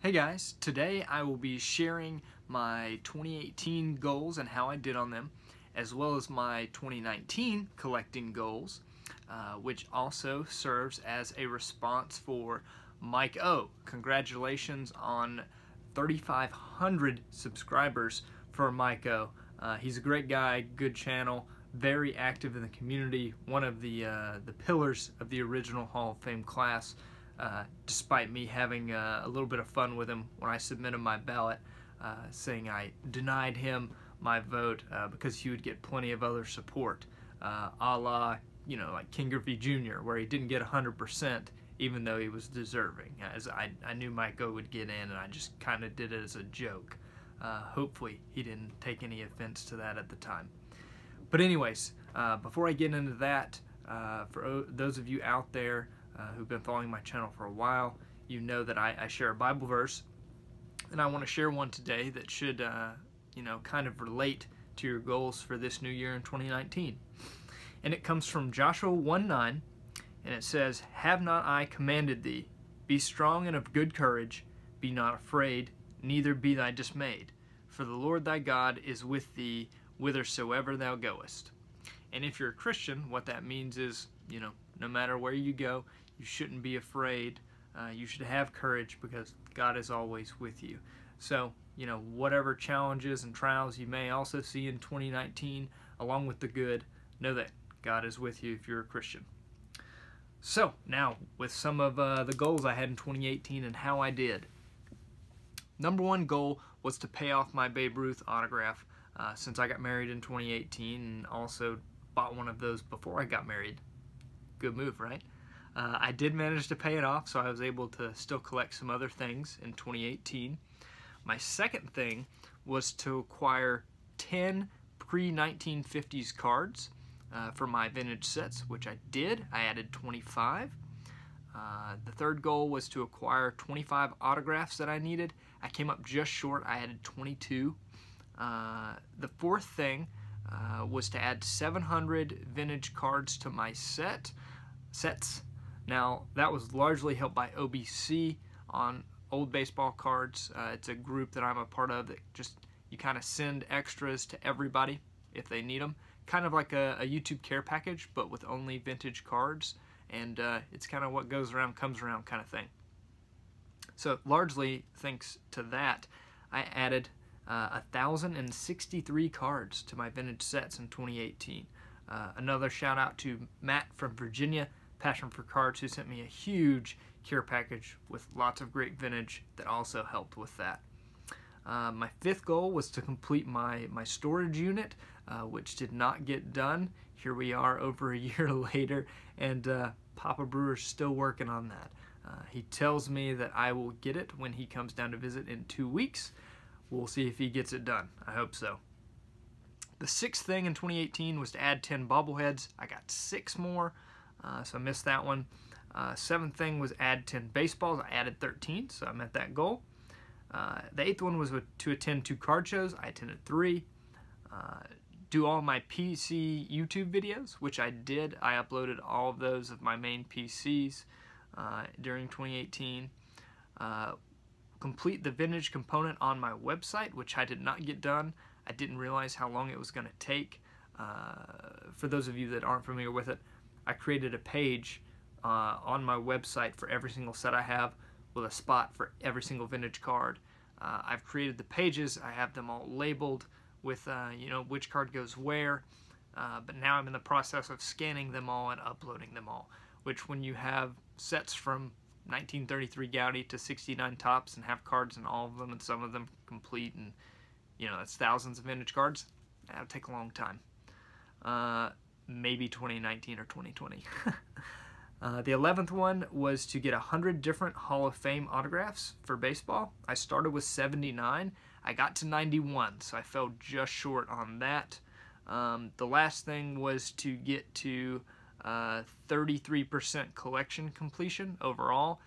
Hey guys, today I will be sharing my 2018 goals and how I did on them, as well as my 2019 collecting goals, which also serves as a response for MikeO. Congratulations on 3,500 subscribers for MikeO. He's a great guy, good channel, very active in the community, one of the pillars of the original Hall of Fame class. Despite me having a little bit of fun with him when I submitted my ballot, saying I denied him my vote because he would get plenty of other support, a la, like King Griffey Jr., where he didn't get 100% even though he was deserving, as I knew MikeO would get in, and I just kind of did it as a joke. Hopefully he didn't take any offense to that at the time. But anyways, before I get into that, for those of you out there who've been following my channel for a while, you know that I share a Bible verse, and I want to share one today that should, kind of relate to your goals for this new year in 2019. And it comes from Joshua 1:9, and it says, "Have not I commanded thee? Be strong and of good courage, be not afraid, neither be thou dismayed. For the Lord thy God is with thee whithersoever thou goest." And if you're a Christian, what that means is, no matter where you go, you shouldn't be afraid. You should have courage because God is always with you. So, whatever challenges and trials you may also see in 2019, along with the good, know that God is with you if you're a Christian. So, now, with some of the goals I had in 2018 and how I did. Number one goal was to pay off my Babe Ruth autograph since I got married in 2018, and also bought one of those before I got married. Good move, right? I did manage to pay it off, so I was able to still collect some other things in 2018. My second thing was to acquire 10 pre-1950s cards for my vintage sets, which I did. I added 25. The third goal was to acquire 25 autographs that I needed. I came up just short. I added 22. The fourth thing was to add 700 vintage cards to my sets. Now, that was largely helped by OBC on old baseball cards. It's a group that I'm a part of that you kind of send extras to everybody if they need them. Kind of like a YouTube care package, but with only vintage cards. And it's kind of what goes around comes around kind of thing. So largely thanks to that, I added 1,063 cards to my vintage sets in 2018. Another shout out to Matt from Virginia, Passion for Cards, who sent me a huge care package with lots of great vintage that also helped with that. My fifth goal was to complete my storage unit, which did not get done. Here we are over a year later, and Papa Brewer's still working on that. He tells me that I will get it when he comes down to visit in 2 weeks. We'll see if he gets it done. I hope so. The sixth thing in 2018 was to add 10 bobbleheads. I got 6 more, so I missed that one. Seventh thing was add 10 baseballs. I added 13, so I met that goal. The eighth one was to attend 2 card shows. I attended 3. Do all my PC YouTube videos, which I did. I uploaded all of those of my main PCs during 2018. Complete the vintage component on my website, which I did not get done. I didn't realize how long it was going to take. For those of you that aren't familiar with it, I created a page on my website for every single set I have with a spot for every single vintage card. I've created the pages. I have them all labeled with which card goes where, but now I'm in the process of scanning them all and uploading them all, which when you have sets from 1933 Gaudy to 69 Tops and have cards in all of them and some of them complete, and that's thousands of vintage cards, that'll take a long time. Maybe 2019 or 2020. The 11th one was to get 100 different Hall of Fame autographs for baseball. I started with 79. I got to 91, so I fell just short on that. The last thing was to get to 33% collection completion overall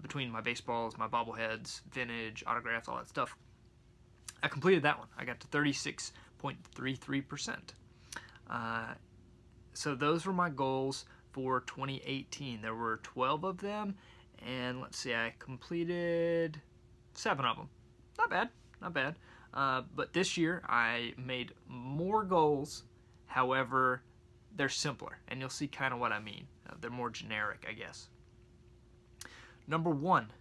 between my baseballs, my bobbleheads, vintage, autographs, all that stuff. I completed that one. I got to 36.33%. So those were my goals for 2018. There were 12 of them, and let's see, I completed 7 of them. Not bad, not bad. But this year I made more goals, however, they're simpler, and you'll see kind of what I mean. They're more generic, I guess. Number one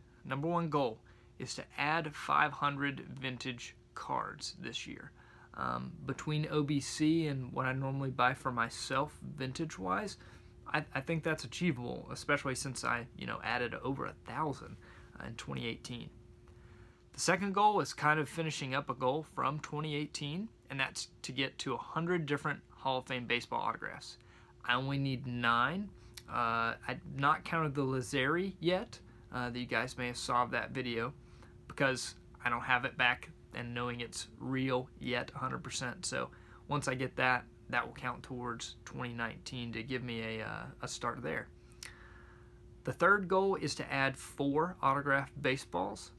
goal is to add 500 vintage cards this year. Between OBC and what I normally buy for myself vintage-wise, I think that's achievable, especially since I added over 1,000 in 2018. The second goal is kind of finishing up a goal from 2018, and that's to get to 100 different Hall of Fame baseball autographs. I only need 9. I've not counted the Lazzari yet, that you guys may have saw that video, because I don't have it back and knowing it's real yet 100%. So once I get that, that will count towards 2019 to give me a start there. The third goal is to add 4 autographed baseballs,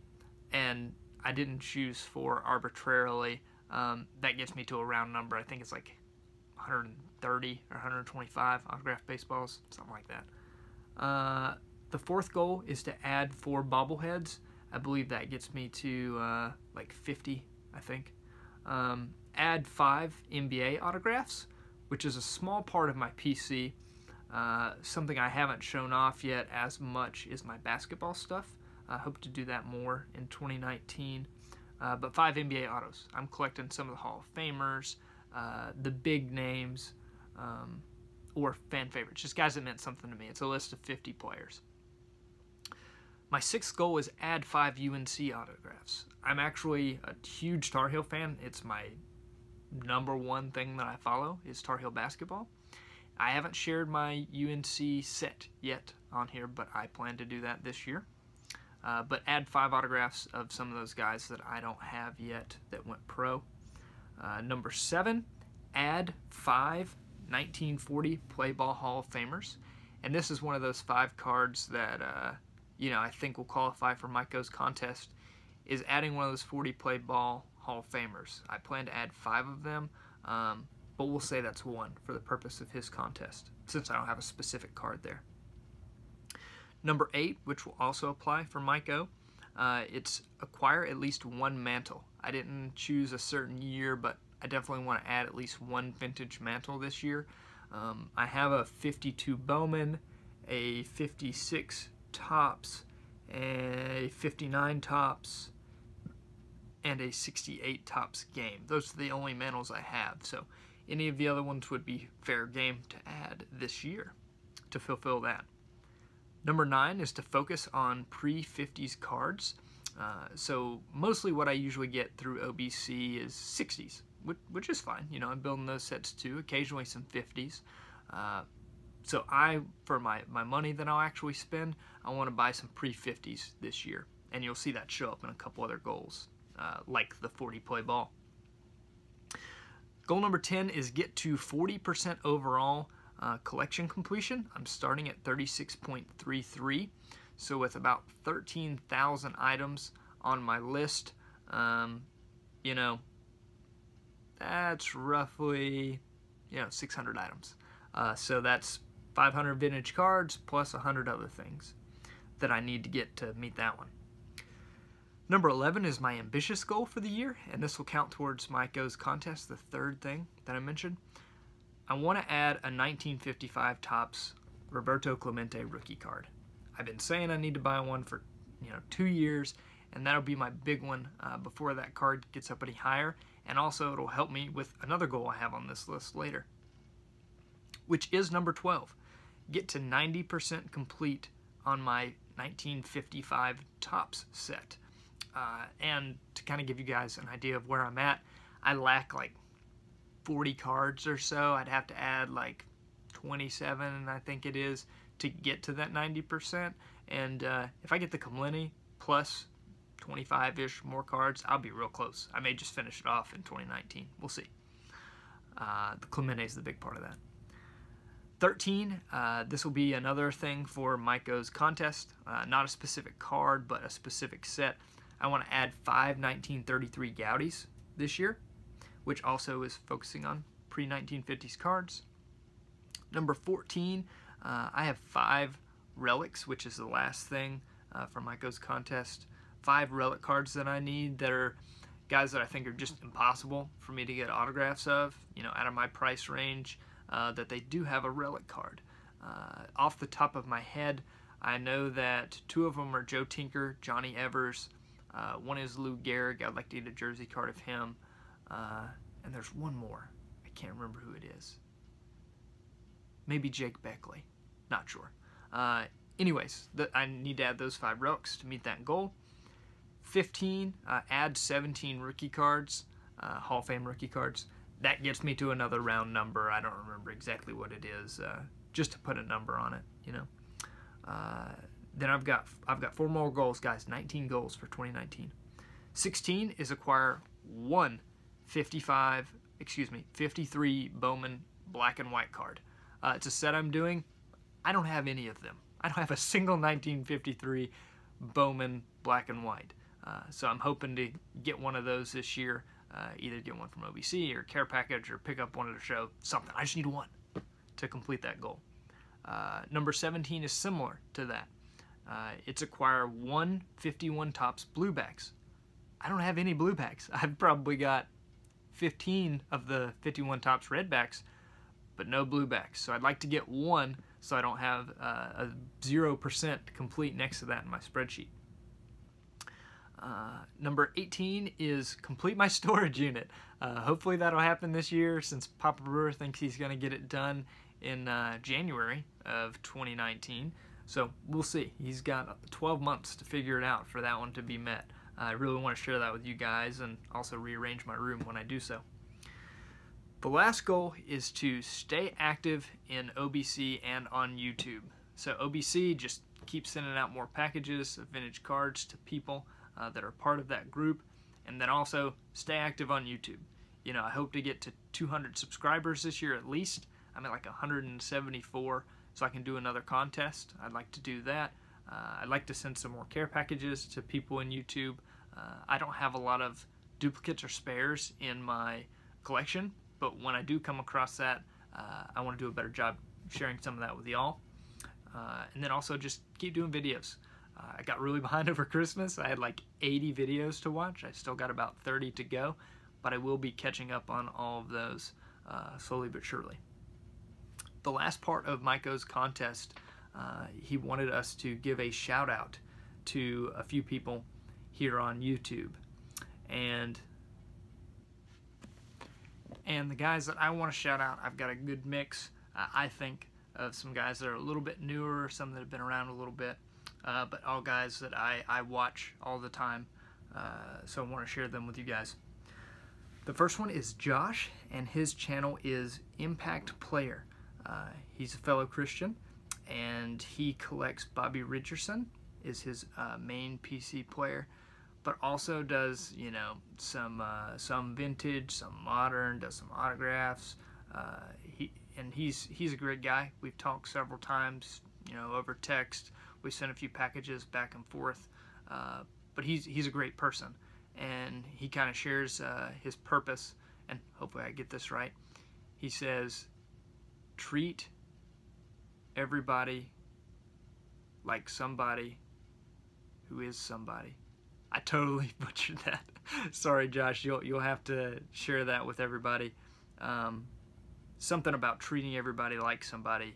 and I didn't choose 4 arbitrarily. That gets me to a round number. I think it's like 130 or 125 autographed baseballs, something like that. The fourth goal is to add 4 bobbleheads. I believe that gets me to like 50, I think. Add 5 NBA autographs, which is a small part of my PC. Something I haven't shown off yet as much is my basketball stuff. I hope to do that more in 2019. But 5 NBA autos. I'm collecting some of the Hall of Famers, the big names, or fan favorites, just guys that meant something to me. It's a list of 50 players. My sixth goal is add 5 UNC autographs. I'm actually a huge Tar Heel fan. It's my #1 thing that I follow is Tar Heel basketball. I haven't shared my UNC set yet on here, but I plan to do that this year. But add 5 autographs of some of those guys that I don't have yet that went pro. Number 7, add 5 1940 Play Ball Hall of Famers. And this is one of those 5 cards that I think will qualify for MikeO's contest, is adding one of those 40 Play Ball Hall of Famers. I plan to add 5 of them, but we'll say that's 1 for the purpose of his contest, since I don't have a specific card there. Number 8, which will also apply for MikeO, it's acquire at least 1 mantle. I didn't choose a certain year, but I definitely want to add at least 1 vintage mantle this year. I have a 52 Bowman, a 56 Topps, a 59 Topps, and a 68 Topps Game. Those are the only mantles I have, so any of the other ones would be fair game to add this year to fulfill that. Number 9 is to focus on pre-50s cards. So mostly what I usually get through OBC is 60s, which is fine. I'm building those sets too, occasionally some 50s. So for my money that I'll actually spend, I want to buy some pre-50s this year. And you'll see that show up in a couple other goals, like the 40 Play Ball. Goal number 10 is get to 40% overall collection completion. I'm starting at 36.33, so with about 13,000 items on my list, that's roughly 600 items. So that's 500 vintage cards plus 100 other things that I need to get to meet that one. Number 11 is my ambitious goal for the year, and this will count towards MikeO's contest, the third thing that I mentioned. I want to add a 1955 Topps Roberto Clemente rookie card. I've been saying I need to buy one for 2 years, and that'll be my big one before that card gets up any higher, and also it'll help me with another goal I have on this list later, which is number 12. Get to 90% complete on my 1955 Topps set. And to kind of give you guys an idea of where I'm at, I lack like 40 cards or so. I'd have to add like 27, I think it is, to get to that 90%. And if I get the Clemente plus 25-ish more cards, I'll be real close. I may just finish it off in 2019. We'll see. The Clemente is the big part of that. 13, this will be another thing for MikeO's contest. Not a specific card, but a specific set. I want to add 5 1933 Goudeys this year, which also is focusing on pre-1950s cards. Number 14, I have 5 relics, which is the last thing for MikeO's contest. 5 relic cards that I need that are guys that I think are just impossible for me to get autographs of, out of my price range, that they do have a relic card. Off the top of my head, I know that 2 of them are Joe Tinker, Johnny Evers. One is Lou Gehrig. I'd like to get a jersey card of him. And there's one more. I can't remember who it is. Maybe Jake Beckley. Not sure. Anyways, I need to add those 5 relics to meet that goal. 15, add 17 rookie cards, Hall of Fame rookie cards. That gets me to another round number. I don't remember exactly what it is, just to put a number on it, Then I've got 4 more goals, guys. 19 goals for 2019. 16 is acquire 53 Bowman black and white card. It's a set I'm doing. I don't have any of them. I don't have a single 1953 Bowman black and white. So I'm hoping to get one of those this year. Either get one from OBC or Care Package or pick up one at a show. Something. I just need one to complete that goal. Number 17 is similar to that. It's acquire 51 Topps Bluebacks. I don't have any Bluebacks. I've probably got 15 of the 51 Topps Redbacks, but no Bluebacks. So I'd like to get one so I don't have a 0% complete next to that in my spreadsheet. Number 18 is complete my storage unit. Hopefully that'll happen this year, since Papa Brewer thinks he's going to get it done in January of 2019. So we'll see. He's got 12 months to figure it out for that one to be met. I really want to share that with you guys and also rearrange my room when I do so. The last goal is to stay active in OBC and on YouTube. So OBC, just keep sending out more packages of vintage cards to people that are part of that group, and then also stay active on YouTube. I hope to get to 200 subscribers this year at least. I'm at like 174, so I can do another contest. I'd like to do that. I'd like to send some more care packages to people in YouTube. I don't have a lot of duplicates or spares in my collection, but when I do come across that, I want to do a better job sharing some of that with y'all. And then also just keep doing videos. I got really behind over Christmas. I had like 80 videos to watch. I still got about 30 to go, but I will be catching up on all of those slowly but surely. The last part of MikeO's contest, he wanted us to give a shout out to a few people here on YouTube. And the guys that I want to shout out, I've got a good mix, I think, of some guys that are a little bit newer, some that have been around a little bit, but all guys that I watch all the time, so I want to share them with you guys. The first one is Josh, and his channel is Impact Player. He's a fellow Christian, and he collects Bobby Richardson, is his main PC player, but also does, some vintage, some modern, does some autographs. He's a great guy. We've talked several times, over text. We sent a few packages back and forth, but he's a great person, and he kind of shares his purpose, and hopefully I get this right. He says, treat everybody like somebody who is somebody. I totally butchered that. Sorry, Josh. You'll have to share that with everybody. Something about treating everybody like somebody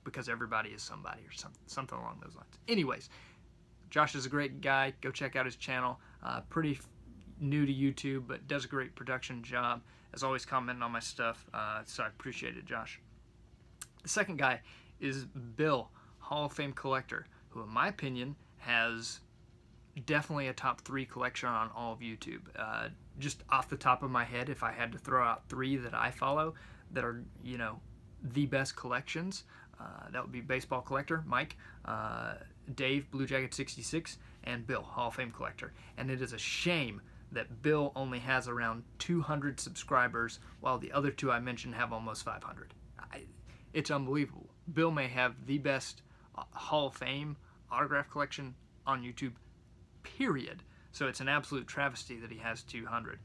because everybody is somebody, or something along those lines. Anyways, Josh is a great guy. Go check out his channel. Pretty new to YouTube, but does a great production job. As always, commenting on my stuff, so I appreciate it, Josh. The second guy is Bill, Hall of Fame collector, who in my opinion has definitely a top 3 collection on all of YouTube. Just off the top of my head, if I had to throw out 3 that I follow that are, the best collections, that would be Baseball Collector, Mike, Dave, Blue Jacket 66, and Bill, Hall of Fame collector. And it is a shame that Bill only has around 200 subscribers, while the other 2 I mentioned have almost 500. It's unbelievable. Bill may have the best Hall of Fame autograph collection on YouTube, period. So it's an absolute travesty that he has 200.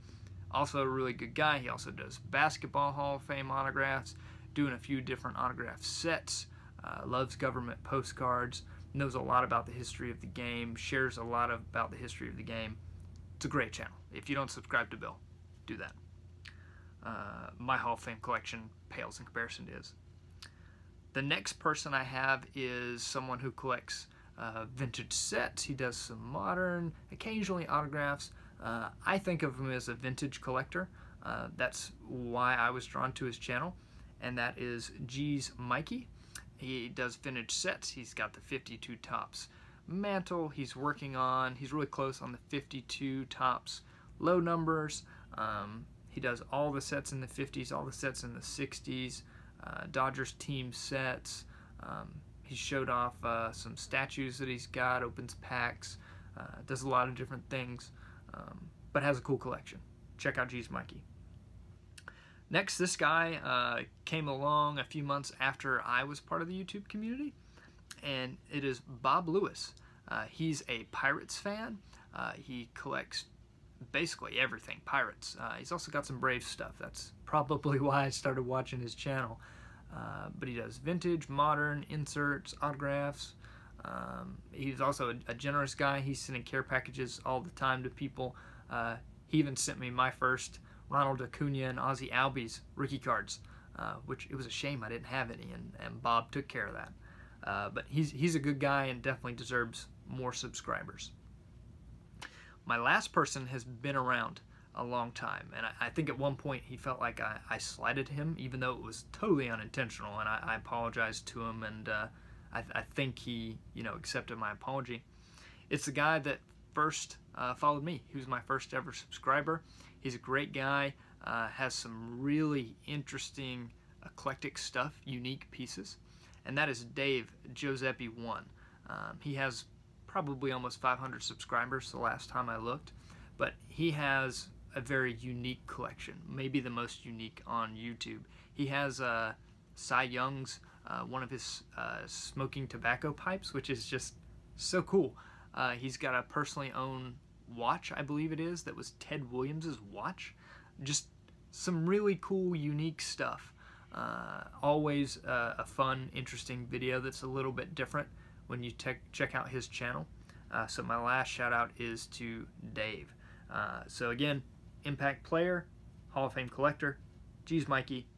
Also a really good guy. He also does basketball Hall of Fame autographs, doing a few different autograph sets, loves government postcards, knows a lot about the history of the game, shares a lot about the history of the game. It's a great channel. If you don't subscribe to Bill, do that. My Hall of Fame collection pales in comparison to his. The next person I have is someone who collects vintage sets. He does some modern, occasionally autographs. I think of him as a vintage collector. That's why I was drawn to his channel, and that is G's Mikey. He does vintage sets. He's got the 52 tops mantle. He's working on, he's really close on the 52 tops low numbers. He does all the sets in the 50s, all the sets in the 60s, Dodgers team sets. He showed off some statues that he's got, opens packs, does a lot of different things, but has a cool collection. Check out G's Mikey. Next, this guy came along a few months after I was part of the YouTube community, and it is Bob Lewis. He's a Pirates fan. He collects basically everything Pirates. He's also got some Braves stuff. That's probably why I started watching his channel. But he does vintage, modern, inserts, autographs. He's also a generous guy. He's sending care packages all the time to people. He even sent me my first Ronald Acuna and Ozzie Albies rookie cards, which it was a shame I didn't have any, and Bob took care of that. But he's a good guy and definitely deserves more subscribers. My last person has been around a long time, and I think at one point he felt like I slighted him, even though it was totally unintentional, and I apologized to him, and I think he accepted my apology. It's the guy that first followed me. He was my first ever subscriber. He's a great guy, has some really interesting, eclectic stuff, unique pieces, and that is Dave Giuseppe 1. He has probably almost 500 subscribers the last time I looked, but he has a very unique collection, maybe the most unique on YouTube. He has Cy Young's, one of his smoking tobacco pipes, which is just so cool. He's got a personally owned watch, I believe it is, that was Ted Williams's watch. Just some really cool, unique stuff. Always a fun, interesting video that's a little bit different when you check out his channel. So my last shout out is to Dave. So again, Impact Player, Hall of Fame Collector, G's Mikey,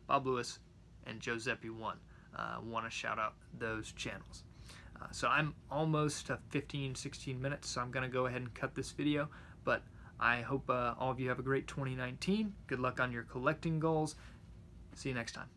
Bob Lewis, and Giuseppe 1. Want to shout out those channels. So I'm almost 15-16 minutes, so I'm going to go ahead and cut this video, but I hope all of you have a great 2019. Good luck on your collecting goals. See you next time.